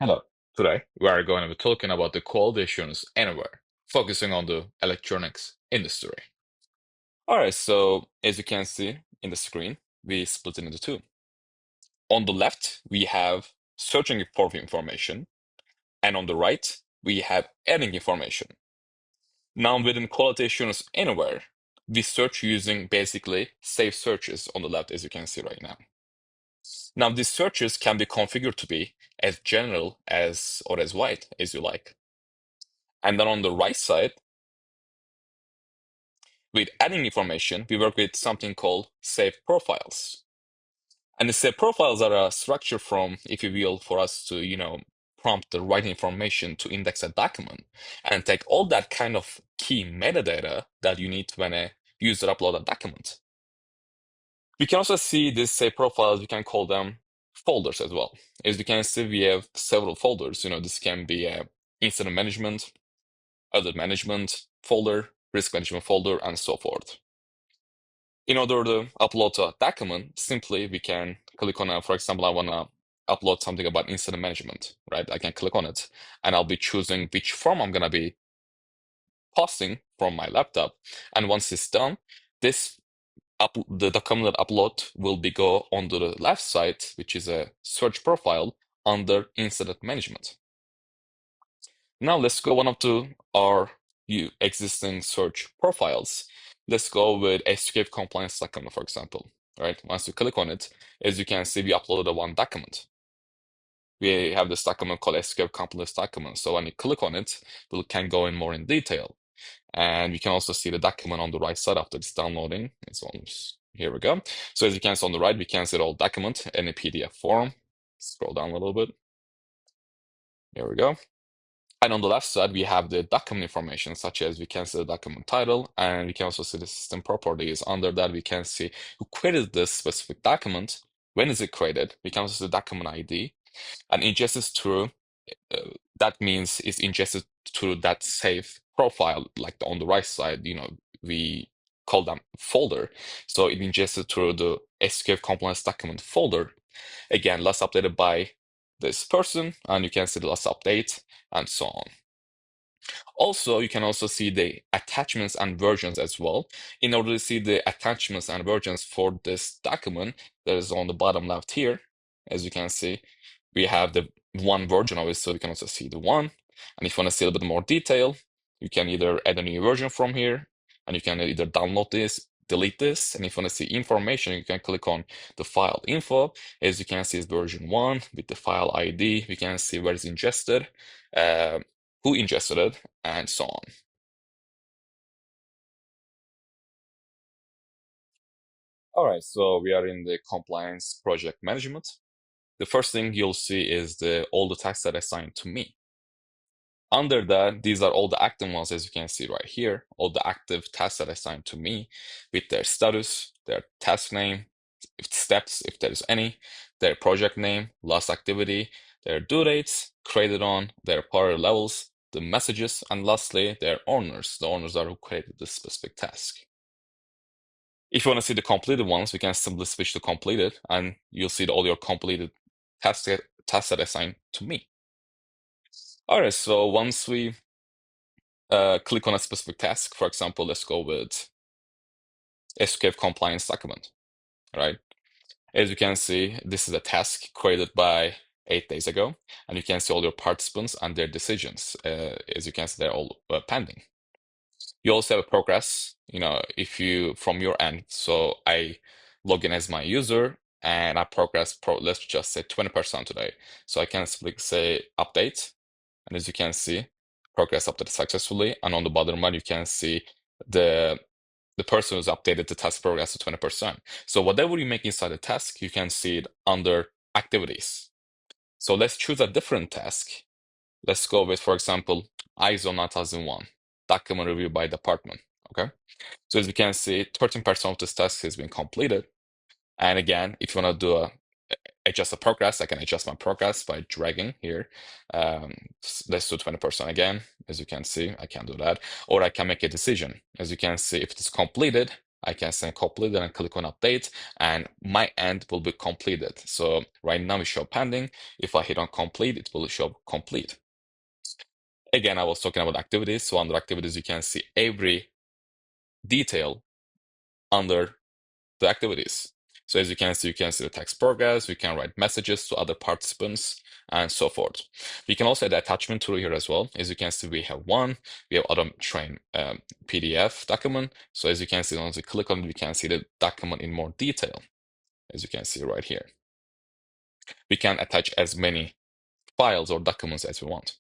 Hello. Today, we are going to be talking about the quality assurance anywhere, focusing on the electronics industry. All right, so as you can see in the screen, we split it into two. On the left, we have searching for information, and on the right, we have adding information. Now, within quality assurance anywhere, we search using basically safe searches on the left, as you can see right now. Now, these searches can be configured to be as general as or as wide as you like. And then on the right side, with adding information, we work with something called save profiles. And the save profiles are a structure from, if you will, for us to, prompt the right information to index a document and take all that kind of key metadata that you need when a user upload a document. We can also see these save profiles, we can call them folders as well. As you can see, we have several folders. This can be a incident management, other management folder, risk management folder, and so forth. In order to upload a document, simply we can click on for example, I want to upload something about incident management, right? I can click on it and I'll be choosing which form I'm going to be posting from my laptop. And once it's done, the document upload will be go on the left side, which is a search profile under incident management. Now let's go one up to our existing search profiles. Let's go with escape compliance document, for example. Right? Once you click on it, as you can see, we uploaded one document. We have this document called escape compliance document. So when you click on it, we can go in more in detail. And we can also see the document on the right side after it's downloading. It's almost, here we go. So as you can see on the right, we can see the whole document in a PDF form. Scroll down a little bit. Here we go. And on the left side, we have the document information, such as we can see the document title, and we can also see the system properties. Under that, we can see who created this specific document, when is it created. We can also see the document ID, and ingested through, that means it's ingested through that save profile, like on the right side, we call them folder. So it ingested through the SQL compliance document folder. Again, last updated by this person, and you can see the last update and so on. Also, you can also see the attachments and versions as well. In order to see the attachments and versions for this document, that is on the bottom left here. As you can see, we have the one version of it, so you can also see the one. And if you want to see a little bit more detail, you can either add a new version from here, and you can either download this, delete this, and if you want to see information, you can click on the file info. As you can see, it's version 1 with the file ID. We can see where it's ingested, who ingested it, and so on. All right, so we are in the compliance project management. The first thing you'll see is all the tasks that are assigned to me. Under that, these are all the active ones, as you can see right here, all the active tasks that are assigned to me with their status, their task name, steps, if there is any, their project name, last activity, their due dates, created on, their priority levels, the messages, and lastly, their owners. The owners are who created this specific task. If you want to see the completed ones, we can simply switch to completed, and you'll see all your completed tasks that are assigned to me. All right, so once we click on a specific task, for example, let's go with escape compliance document, right? As you can see, this is a task created by 8 days ago, and you can see all your participants and their decisions. As you can see, they're all pending. You also have a progress, if you from your end. So I log in as my user and I progress, let's just say 20% today. So I can simply say update, and as you can see, progress updated successfully. And on the bottom right, you can see the person who's updated the task progress to 20%. So whatever you make inside the task, you can see it under activities. So let's choose a different task. Let's go with, for example, ISO 9001, document review by department, okay? So as you can see, 13% of this task has been completed. And again, if you want to do adjust the progress, I can adjust my progress by dragging here. Let's do 20% again. As you can see, I can do that. Or I can make a decision. As you can see, if it's completed, I can say completed and click on update, and my end will be completed. So right now it show pending. If I hit on complete, it will show complete. Again, I was talking about activities. So under activities, you can see every detail under the activities. So as you can see the text progress, we can write messages to other participants, and so forth. We can also add attachment through here as well. As you can see, we have auto train PDF document. So as you can see, once we click on it, we can see the document in more detail, as you can see right here. We can attach as many files or documents as we want.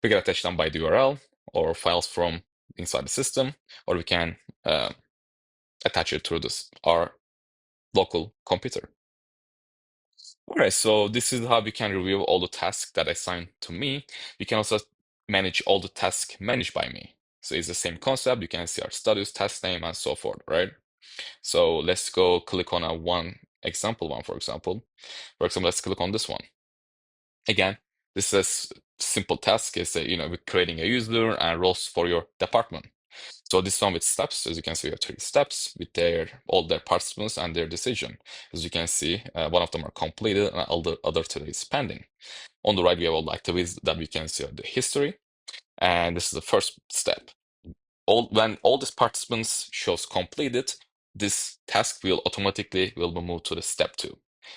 We can attach them by the URL or files from inside the system, or we can attach it through our local computer. All right, so this is how we can review all the tasks that assigned to me. We can also manage all the tasks managed by me. So it's the same concept. You can see our status, task name, and so forth, right? So let's go click on one example one, for example. For example, let's click on this one. Again, this is a simple task. It's we're creating a user and roles for your department. So this one with steps, as you can see, we have 3 steps with all their participants and their decision. As you can see, one of them are completed and all the other 2 is pending. On the right, we have all the activities that we can see the history. And this is the first step. When all these participants shows completed, this task will automatically be moved to the step 2.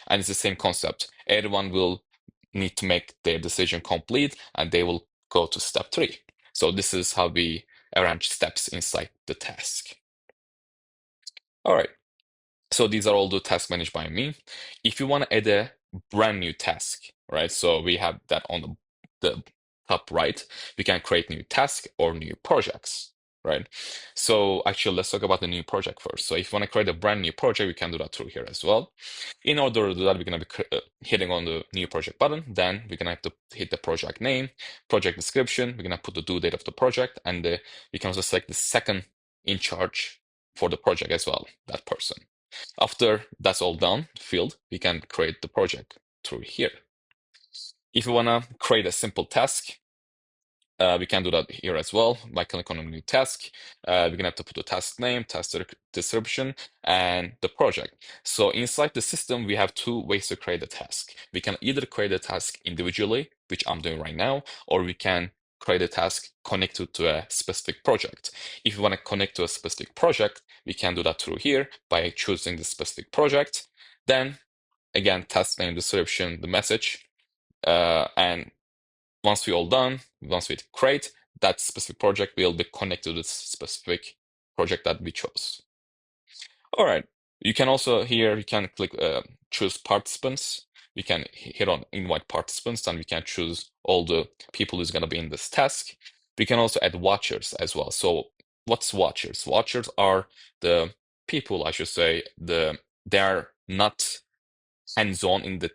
And it's the same concept. Everyone will need to make their decision complete and they will go to step 3. So this is how we arrange steps inside the task. All right. So these are all the tasks managed by me. If you want to add a brand new task, right? So we have that on the top right. We can create new tasks or new projects, right? So actually, let's talk about the new project first. So if you want to create a brand new project, we can do that through here as well. In order to do that, we're going to be hitting on the new project button. Then we're going to have to hit the project name, project description. We're going to put the due date of the project, and we can also select the second in charge for the project as well, that person. After that's all done, filled, we can create the project through here. If you want to create a simple task, we can do that here as well by clicking on a new task. We're gonna have to put the task name, task description, and the project. So inside the system, we have 2 ways to create a task. We can either create a task individually, which I'm doing right now, or we can create a task connected to a specific project. If you want to connect to a specific project, we can do that through here by choosing the specific project. Then again, task name, description, the message, and once we all done, once we create, that specific project will be connected to this specific project that we chose. All right. You can also here, you can click choose participants. We can hit on invite participants and we can choose all the people who's going to be in this task. We can also add watchers as well. So what's watchers? Watchers are the people, I should say, they are not hands-on in the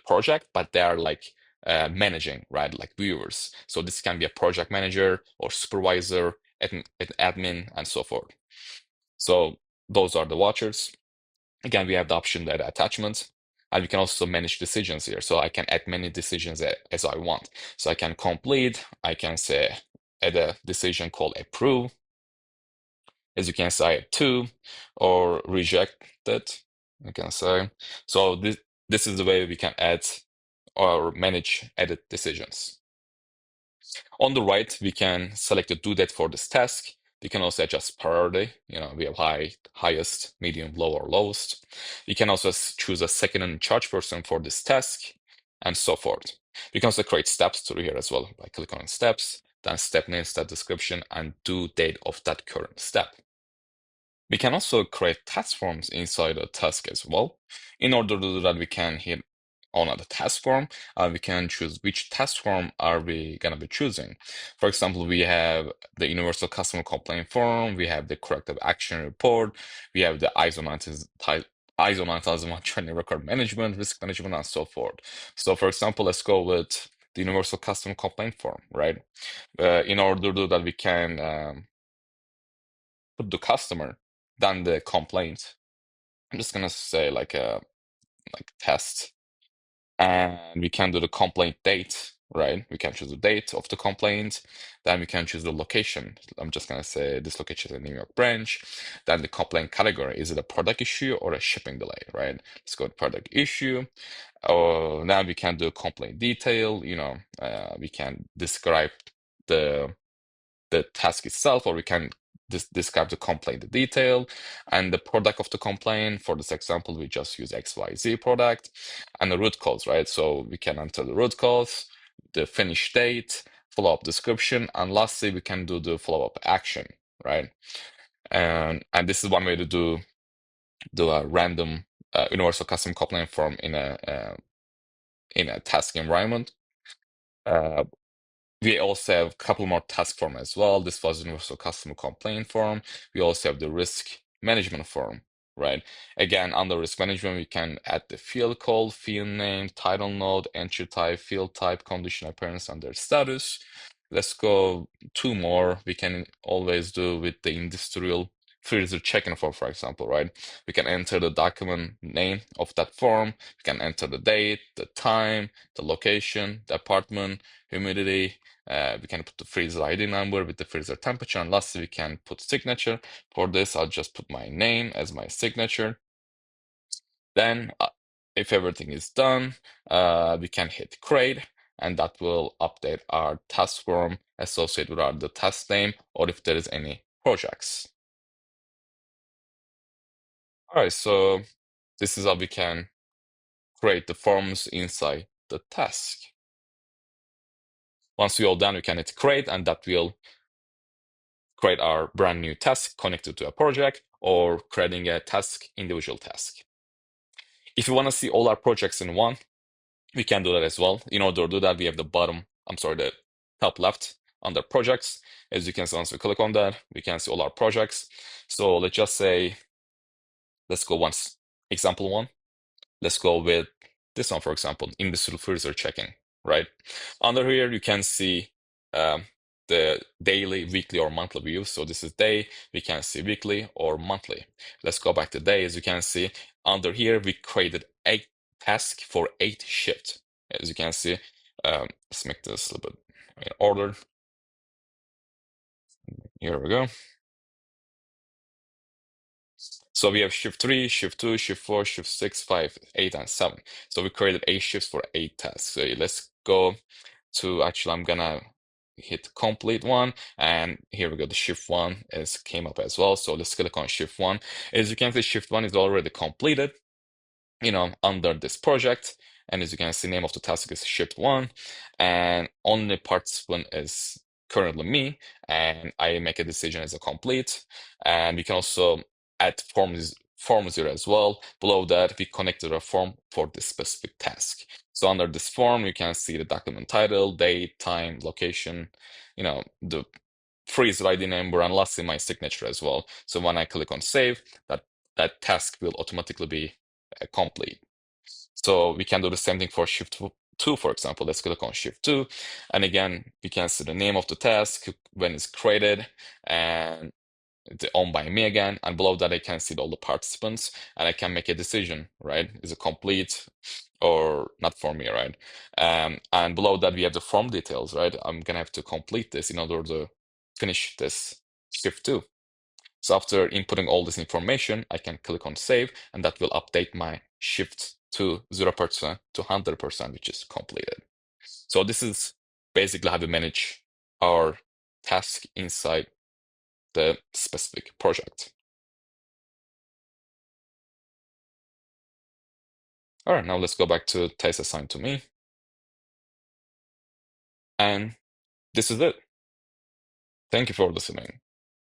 project, but they are like managing, right? Like viewers. So this can be a project manager or supervisor, admin, and so forth. So those are the watchers. Again, we have the option to add attachments, and we can also manage decisions here. So I can add many decisions as I want. So I can complete, I can say add a decision called approve. As you can say, I have 2, or reject it, I can say. So this is the way we can add or manage edit decisions. On the right, we can select the due date for this task. We can also adjust priority. We have highest, medium, low, or lowest. We can also choose a second in charge person for this task, and so forth. We can also create steps through here as well by clicking on steps, then step name, step description, and due date of that current step. We can also create task forms inside a task as well. In order to do that, we can hit on the task form. We can choose which task form are we going to be choosing. For example, we have the universal customer complaint form, we have the corrective action report, we have the ISO 9001 training record management, risk management, and so forth. So for example, let's go with the universal customer complaint form, right? In order to do that, we can put the customer, then the complaint. I'm just gonna say like test, and we can do the complaint date right? We can choose the date of the complaint. Then we can choose the location. I'm just gonna say this location is a New York branch. Then the complaint category, is it a product issue or a shipping delay, right? Let's go to product issue. Or now we can do complaint detail. We can describe the the task itself, or we can describe the complaint, the detail, and the product of the complaint. For this example, we just use XYZ product, and the root cause, right? So we can enter the root cause, the finish date, follow-up description, and lastly, we can do the follow-up action, right? And this is one way to do a random universal custom complaint form in a task environment. Uh, We also have a couple more task form as well. This was universal customer complaint form. We also have the risk management form, right? Again, under risk management, we can add the field code, field name, title node, entry type, field type, condition appearance, and their status. Let's go two more. We can always do with the industrial freezer checking form, for example, right? We can enter the document name of that form. We can enter the date, the time, the location, the apartment, humidity. We can put the freezer ID number with the freezer temperature, and lastly, we can put signature. For this, I'll just put my name as my signature. Then, if everything is done, we can hit create, and that will update our task form associated with the task name, or if there is any projects. All right, so this is how we can create the forms inside the task. Once we all done, we can hit create, and that will create our brand new task connected to a project, or creating a task, individual task. If you want to see all our projects in one, we can do that as well. In order to do that, we have the top left under projects. As you can see, once we click on that, we can see all our projects. So let's just say, let's go once, example one. Let's go with this one, for example, industrial freezer checking, right? Under here, you can see um, the daily, weekly, or monthly views. So this is day, we can see weekly or monthly. Let's go back to day. As you can see, under here, we created 8 tasks for 8 shifts. As you can see, let's make this a little bit in order. Here we go. So we have shift 3, shift 2, shift 4, shift 6, 5, 8, and 7. So we created 8 shifts for 8 tasks. So let's go to, actually, I'm gonna hit complete one, and here we go. The shift 1 came up as well. So let's click on shift 1. As you can see, shift 1 is already completed, under this project. And as you can see, name of the task is shift 1, and only participant is currently me, and I make a decision as a complete. And we can also add form 0 as well. Below that, we connected a form for this specific task. So under this form, you can see the document title, date, time, location, the freezer ID number, and lastly, my signature as well. So when I click on save, that task will automatically be complete. So we can do the same thing for shift 2, for example. Let's click on shift 2. And again, you can see the name of the task, when it's created, and it's owned by me again. And below that, I can see all the participants, and I can make a decision, right? Is it complete or not for me, right? And below that, we have the form details, right? I'm gonna have to complete this in order to finish this shift 2. So after inputting all this information, I can click on save, and that will update my shift to 0% to 100%, which is completed. So this is basically how we manage our task inside the specific project. All right, now let's go back to task assigned to me. And this is it. Thank you for listening.